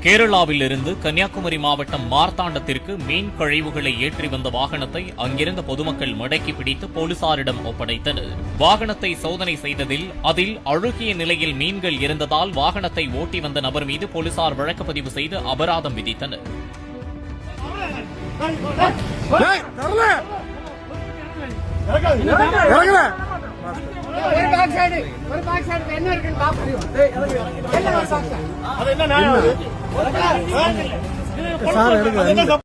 கேரளாவில் இருந்து கன்னியாகுமரி மாவட்டம் மார்த்தாண்டத்திற்கு மீன் கழிவுகளை ஏற்றி வந்த வாகனத்தை அங்கிருந்த பொதுமக்கள் மடக்கி பிடித்து போலீசாரிடம் ஒப்படைத்தனர். வாகனத்தை சோதனை செய்ததில் அதில் அழுகிய நிலையில் மீன்கள் இருந்ததால் வாகனத்தை ஓட்டி வந்த நபர் மீது போலீசார் வழக்கு பதிவு செய்து அபராதம் விதித்தனர். சார்